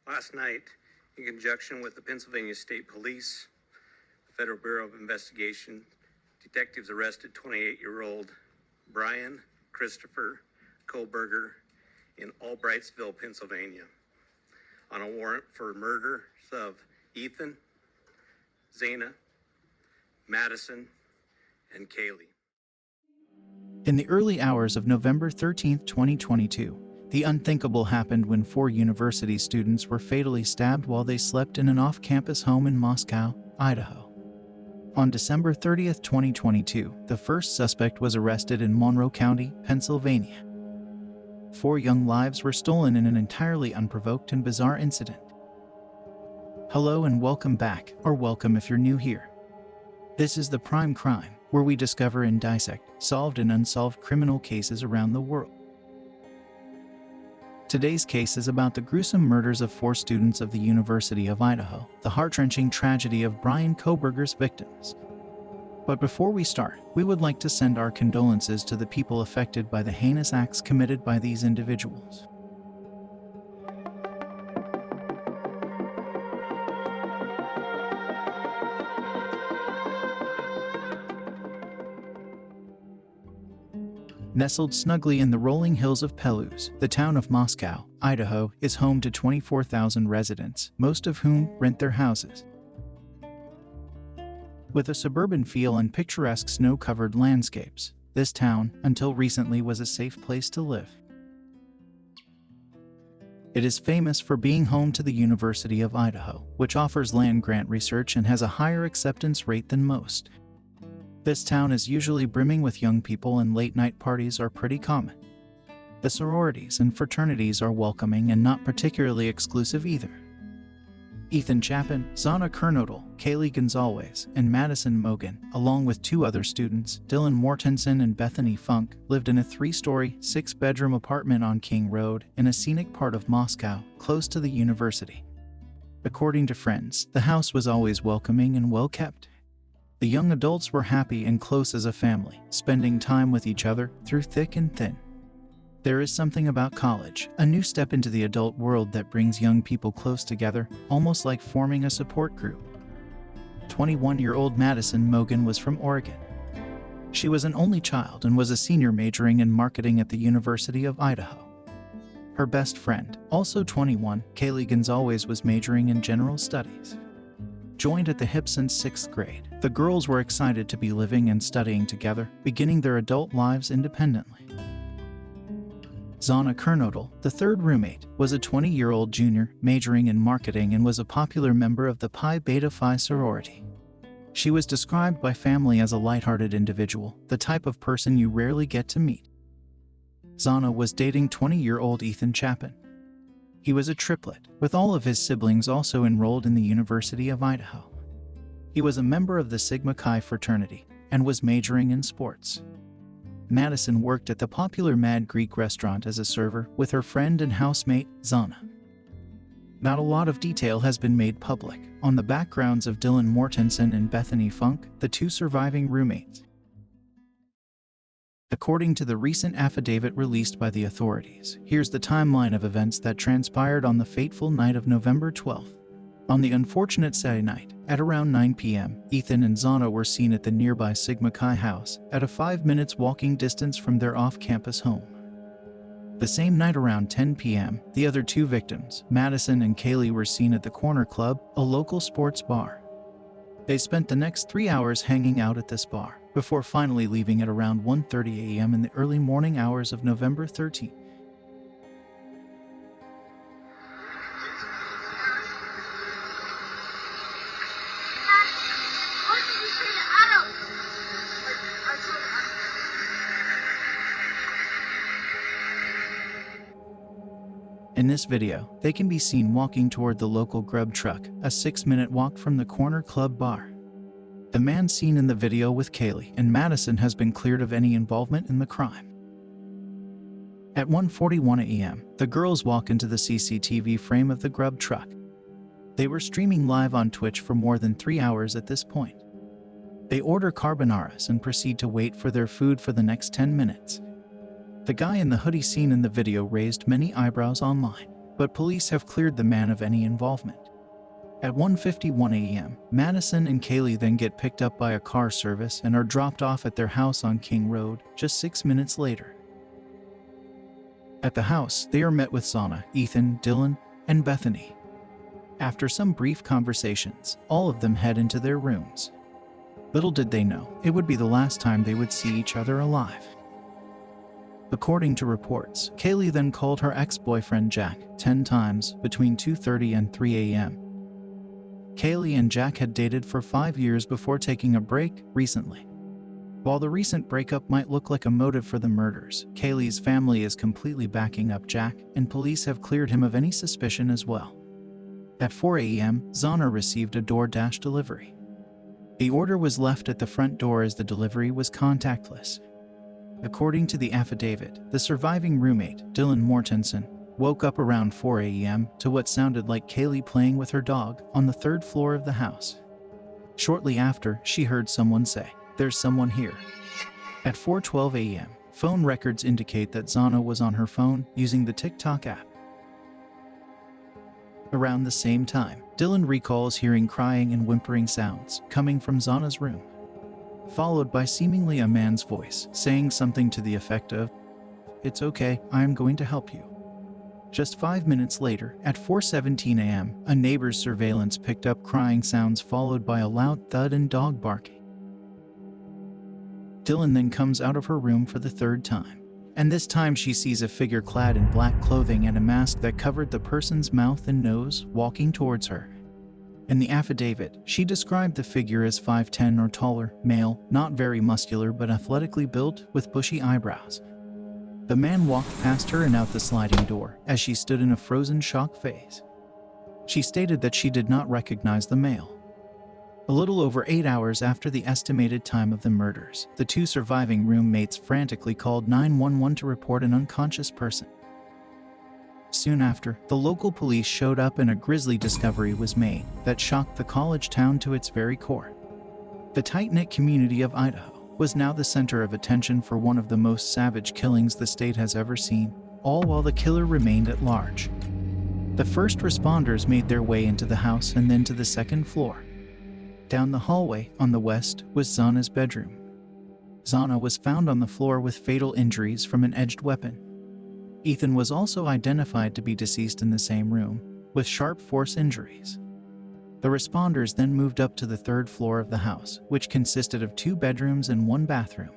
Last night, in conjunction with the Pennsylvania State Police, the Federal Bureau of Investigation, detectives arrested 28-year-old Brian Christopher Kohlberger in Albrightsville, Pennsylvania, on a warrant for murders of Ethan, Zana, Madison, and Kaylee. In the early hours of November 13, 2022, the unthinkable happened when 4 university students were fatally stabbed while they slept in an off-campus home in Moscow, Idaho. On December 30, 2022, the first suspect was arrested in Monroe County, Pennsylvania. 4 young lives were stolen in an entirely unprovoked and bizarre incident. Hello and welcome back, or welcome if you're new here. This is The Prime Crime, where we discover and dissect solved and unsolved criminal cases around the world. Today's case is about the gruesome murders of 4 students of the University of Idaho, the heart-wrenching tragedy of Brian Kohlberger's victims. But before we start, we would like to send our condolences to the people affected by the heinous acts committed by these individuals. Nestled snugly in the rolling hills of Pelews, the town of Moscow, Idaho, is home to 24,000 residents, most of whom rent their houses. With a suburban feel and picturesque snow-covered landscapes, this town, until recently, was a safe place to live. It is famous for being home to the University of Idaho, which offers land-grant research and has a higher acceptance rate than most. This town is usually brimming with young people and late-night parties are pretty common. The sororities and fraternities are welcoming and not particularly exclusive either. Ethan Chapin, Zana Kernodle, Kaylee Gonzalez, and Madison Mogan, along with 2 other students, Dylan Mortensen and Bethany Funk, lived in a 3-story, 6-bedroom apartment on King Road in a scenic part of Moscow, close to the university. According to friends, the house was always welcoming and well-kept. The young adults were happy and close as a family, spending time with each other through thick and thin. There is something about college, a new step into the adult world that brings young people close together, almost like forming a support group. 21-year-old Madison Mogan was from Oregon. She was an only child and was a senior majoring in marketing at the University of Idaho. Her best friend, also 21, Kaylee Gonzalez, was majoring in general studies. Joined at the hip since 6th grade, the girls were excited to be living and studying together, beginning their adult lives independently. Zana Kernodle, the 3rd roommate, was a 20-year-old junior majoring in marketing and was a popular member of the Pi Beta Phi sorority. She was described by family as a lighthearted individual, the type of person you rarely get to meet. Zana was dating 20-year-old Ethan Chapin. He was a triplet, with all of his siblings also enrolled in the University of Idaho. He was a member of the Sigma Chi fraternity and was majoring in sports. Madison worked at the popular Mad Greek restaurant as a server with her friend and housemate, Zana. Not a lot of detail has been made public on the backgrounds of Dylan Mortensen and Bethany Funk, the 2 surviving roommates. According to the recent affidavit released by the authorities, here's the timeline of events that transpired on the fateful night of November 12th. On the unfortunate Saturday night, at around 9 p.m., Ethan and Zana were seen at the nearby Sigma Chi house, at a 5 minutes walking distance from their off-campus home. The same night around 10 p.m., the other 2 victims, Madison and Kaylee, were seen at the Corner Club, a local sports bar. They spent the next 3 hours hanging out at this bar, before finally leaving at around 1:30 a.m. in the early morning hours of November 13th. In this video, they can be seen walking toward the local grub truck, a 6-minute walk from the Corner Club bar. The man seen in the video with Kaylee and Madison has been cleared of any involvement in the crime. At 1:41 a.m., the girls walk into the CCTV frame of the grub truck. They were streaming live on Twitch for more than 3 hours at this point. They order carbonaras and proceed to wait for their food for the next 10 minutes. The guy in the hoodie seen in the video raised many eyebrows online. but police have cleared the man of any involvement. At 1:51 a.m., Madison and Kaylee then get picked up by a car service and are dropped off at their house on King Road just 6 minutes later. At the house, they are met with Zana, Ethan, Dylan, and Bethany. After some brief conversations, all of them head into their rooms. Little did they know, it would be the last time they would see each other alive. According to reports, Kaylee then called her ex-boyfriend Jack 10 times between 2:30 and 3 a.m. Kaylee and Jack had dated for 5 years before taking a break recently. While the recent breakup might look like a motive for the murders, Kaylee's family is completely backing up Jack, and police have cleared him of any suspicion as well. At 4 a.m., Zana received a DoorDash delivery. The order was left at the front door as the delivery was contactless. According to the affidavit, the surviving roommate, Dylan Mortensen, woke up around 4 a.m. to what sounded like Kaylee playing with her dog on the 3rd floor of the house. Shortly after, she heard someone say, "There's someone here." At 4:12 a.m., phone records indicate that Zana was on her phone using the TikTok app. Around the same time, Dylan recalls hearing crying and whimpering sounds coming from Zana's room, followed by seemingly a man's voice saying something to the effect of, "It's okay, I am going to help you." Just 5 minutes later, at 4:17 a.m., a neighbor's surveillance picked up crying sounds followed by a loud thud and dog barking. Dylan then comes out of her room for the 3rd time, and this time she sees a figure clad in black clothing and a mask that covered the person's mouth and nose walking towards her. In the affidavit, she described the figure as 5'10" or taller, male, not very muscular but athletically built, with bushy eyebrows. The man walked past her and out the sliding door as she stood in a frozen shock phase. She stated that she did not recognize the male. A little over 8 hours after the estimated time of the murders, the 2 surviving roommates frantically called 911 to report an unconscious person. Soon after, the local police showed up and a grisly discovery was made that shocked the college town to its very core. The tight-knit community of Idaho was now the center of attention for one of the most savage killings the state has ever seen, all while the killer remained at large. The first responders made their way into the house and then to the 2nd floor. Down the hallway, on the west, was Zana's bedroom. Zana was found on the floor with fatal injuries from an edged weapon. Ethan was also identified to be deceased in the same room, with sharp force injuries. The responders then moved up to the 3rd floor of the house, which consisted of 2 bedrooms and 1 bathroom.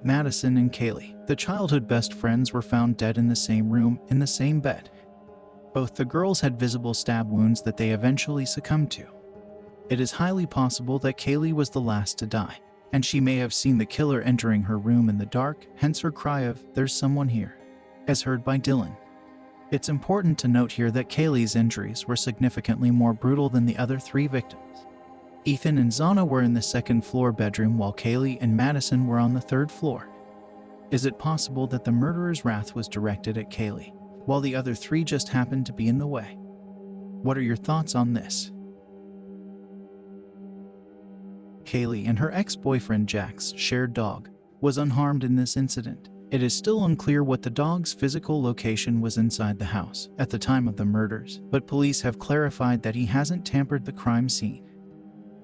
Madison and Kaylee, the childhood best friends, were found dead in the same room, in the same bed. Both the girls had visible stab wounds that they eventually succumbed to. It is highly possible that Kaylee was the last to die, and she may have seen the killer entering her room in the dark, hence her cry of, "There's someone here," as heard by Dylan. It's important to note here that Kaylee's injuries were significantly more brutal than the other 3 victims. Ethan and Zana were in the 2nd floor bedroom while Kaylee and Madison were on the 3rd floor. Is it possible that the murderer's wrath was directed at Kaylee, while the other 3 just happened to be in the way? What are your thoughts on this? Kaylee and her ex-boyfriend Jack's shared dog was unharmed in this incident. It is still unclear what the dog's physical location was inside the house at the time of the murders, but police have clarified that he hasn't tampered the crime scene.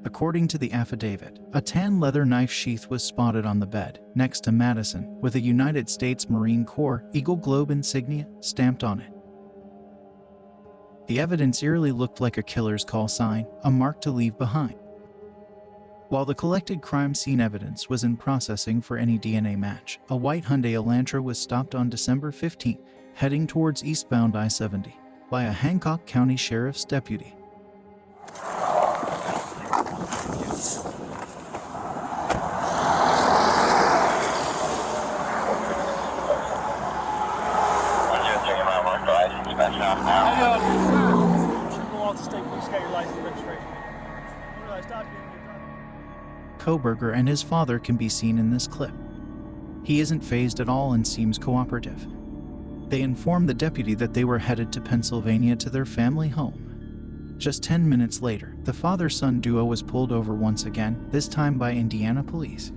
According to the affidavit, a tan leather knife sheath was spotted on the bed next to Madison with a United States Marine Corps Eagle Globe insignia stamped on it. The evidence eerily looked like a killer's call sign, a mark to leave behind. While the collected crime scene evidence was in processing for any DNA match, a white Hyundai Elantra was stopped on December 15, heading towards eastbound I-70, by a Hancock County Sheriff's deputy. Koberger and his father can be seen in this clip. He isn't fazed at all and seems cooperative. They informed the deputy that they were headed to Pennsylvania to their family home. Just 10 minutes later, the father-son duo was pulled over once again, this time by Indiana police.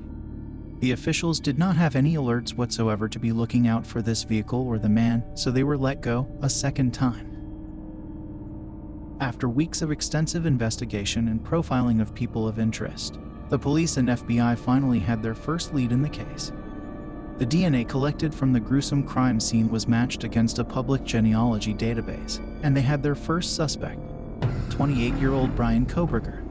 The officials did not have any alerts whatsoever to be looking out for this vehicle or the man, so they were let go a second time. After weeks of extensive investigation and profiling of people of interest, the police and FBI finally had their first lead in the case. The DNA collected from the gruesome crime scene was matched against a public genealogy database, and they had their first suspect, 28-year-old Bryan Kohberger.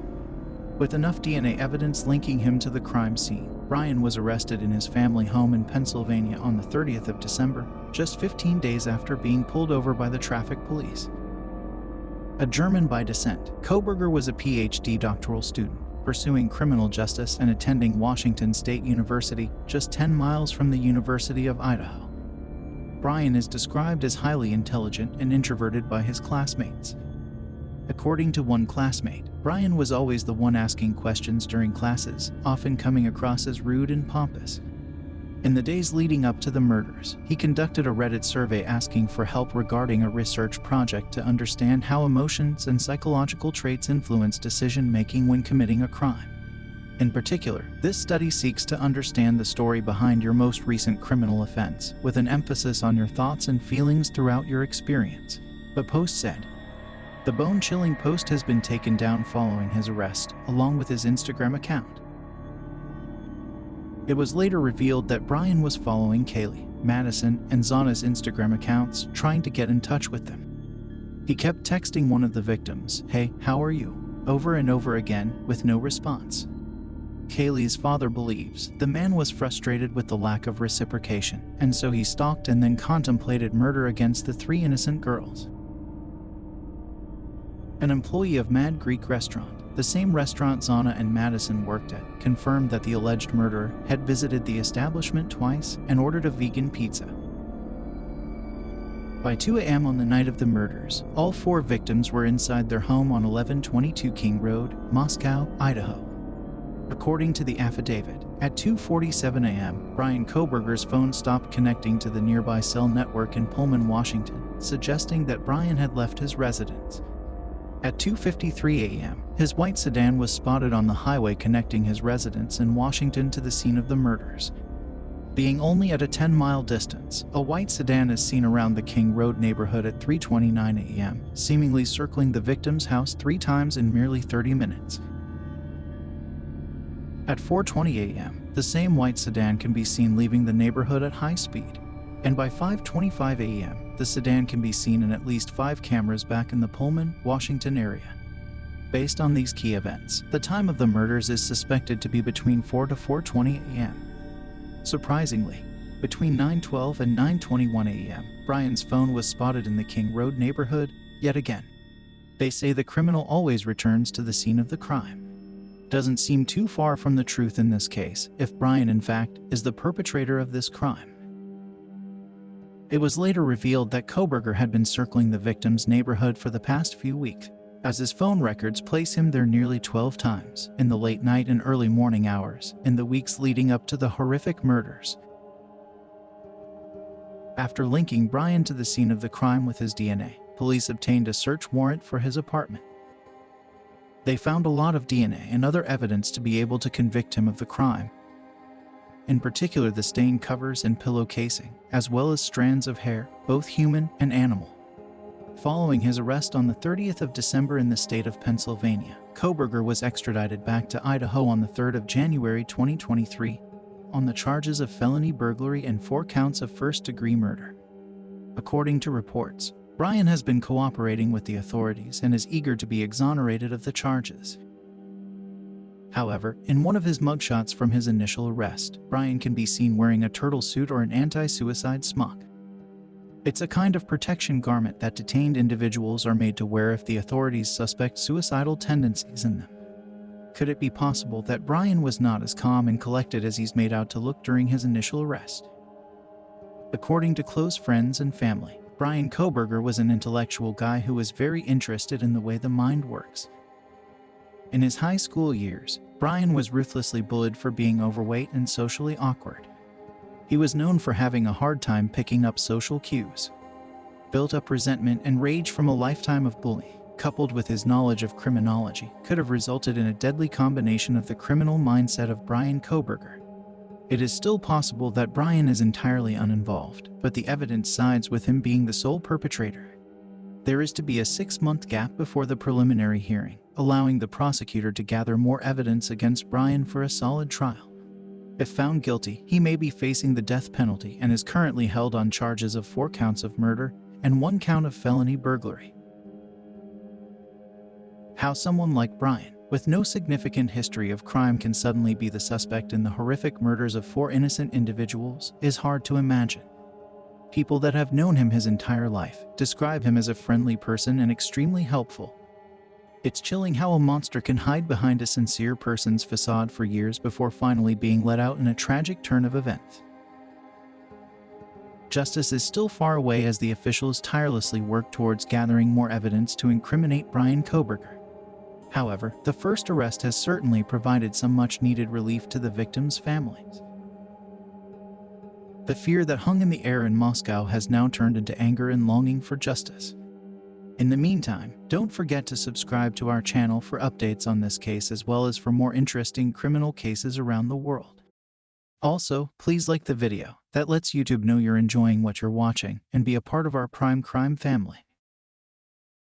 With enough DNA evidence linking him to the crime scene, Bryan was arrested in his family home in Pennsylvania on the 30th of December, just 15 days after being pulled over by the traffic police. A German by descent, Kohberger was a PhD doctoral student, pursuing criminal justice and attending Washington State University, just 10 miles from the University of Idaho. Bryan is described as highly intelligent and introverted by his classmates. According to one classmate, Bryan was always the one asking questions during classes, often coming across as rude and pompous. In the days leading up to the murders, he conducted a Reddit survey asking for help regarding a research project to understand how emotions and psychological traits influence decision-making when committing a crime. In particular, this study seeks to understand the story behind your most recent criminal offense, with an emphasis on your thoughts and feelings throughout your experience. The post said. The bone-chilling post has been taken down following his arrest, along with his Instagram account. It was later revealed that Bryan was following Kaylee, Madison, and Zana's Instagram accounts, trying to get in touch with them. He kept texting one of the victims, "Hey, how are you?" over and over again, with no response. Kaylee's father believes the man was frustrated with the lack of reciprocation, and so he stalked and then contemplated murder against the 3 innocent girls. An employee of Mad Greek Restaurant, the same restaurant Zana and Madison worked at, confirmed that the alleged murderer had visited the establishment twice and ordered a vegan pizza. By 2 a.m. on the night of the murders, all 4 victims were inside their home on 1122 King Road, Moscow, Idaho. According to the affidavit, at 2:47 a.m., Bryan Kohberger's phone stopped connecting to the nearby cell network in Pullman, Washington, suggesting that Bryan had left his residence. At 2:53 a.m., his white sedan was spotted on the highway connecting his residence in Washington to the scene of the murders. Being only at a 10-mile distance, a white sedan is seen around the King Road neighborhood at 3:29 a.m., seemingly circling the victim's house 3 times in merely 30 minutes. At 4:20 a.m., the same white sedan can be seen leaving the neighborhood at high speed, and by 5:25 a.m., the sedan can be seen in at least 5 cameras back in the Pullman, Washington area. Based on these key events, the time of the murders is suspected to be between 4 to 4:20 a.m. Surprisingly, between 9:12 and 9:21 a.m., Bryan's phone was spotted in the King Road neighborhood yet again. They say the criminal always returns to the scene of the crime. Doesn't seem too far from the truth in this case, if Bryan in fact is the perpetrator of this crime. It was later revealed that Kohberger had been circling the victim's neighborhood for the past few weeks, as his phone records place him there nearly 12 times, in the late night and early morning hours, in the weeks leading up to the horrific murders. After linking Bryan to the scene of the crime with his DNA, police obtained a search warrant for his apartment. They found a lot of DNA and other evidence to be able to convict him of the crime. In particular, the stain covers and pillow casing, as well as strands of hair, both human and animal. Following his arrest on the 30th of December in the state of Pennsylvania, Kohberger was extradited back to Idaho on the 3rd of January 2023 on the charges of felony burglary and 4 counts of first-degree murder. According to reports, Bryan has been cooperating with the authorities and is eager to be exonerated of the charges. However, in one of his mugshots from his initial arrest, Bryan can be seen wearing a turtle suit or an anti-suicide smock. It's a kind of protection garment that detained individuals are made to wear if the authorities suspect suicidal tendencies in them. Could it be possible that Bryan was not as calm and collected as he's made out to look during his initial arrest? According to close friends and family, Bryan Kohberger was an intellectual guy who was very interested in the way the mind works. In his high school years, Bryan was ruthlessly bullied for being overweight and socially awkward. He was known for having a hard time picking up social cues. Built-up resentment and rage from a lifetime of bullying, coupled with his knowledge of criminology, could have resulted in a deadly combination of the criminal mindset of Bryan Kohberger. It is still possible that Bryan is entirely uninvolved, but the evidence sides with him being the sole perpetrator. There is to be a 6-month gap before the preliminary hearing, allowing the prosecutor to gather more evidence against Brian for a solid trial. If found guilty, he may be facing the death penalty and is currently held on charges of 4 counts of murder and 1 count of felony burglary. How someone like Brian, with no significant history of crime, can suddenly be the suspect in the horrific murders of 4 innocent individuals is hard to imagine. People that have known him his entire life describe him as a friendly person and extremely helpful. It's chilling how a monster can hide behind a sincere person's facade for years before finally being let out in a tragic turn of events. Justice is still far away as the officials tirelessly work towards gathering more evidence to incriminate Brian Kohberger. However, the first arrest has certainly provided some much-needed relief to the victims' families. The fear that hung in the air in Moscow has now turned into anger and longing for justice. In the meantime, don't forget to subscribe to our channel for updates on this case as well as for more interesting criminal cases around the world. Also, please like the video. That lets YouTube know you're enjoying what you're watching and be a part of our Prime Crime family.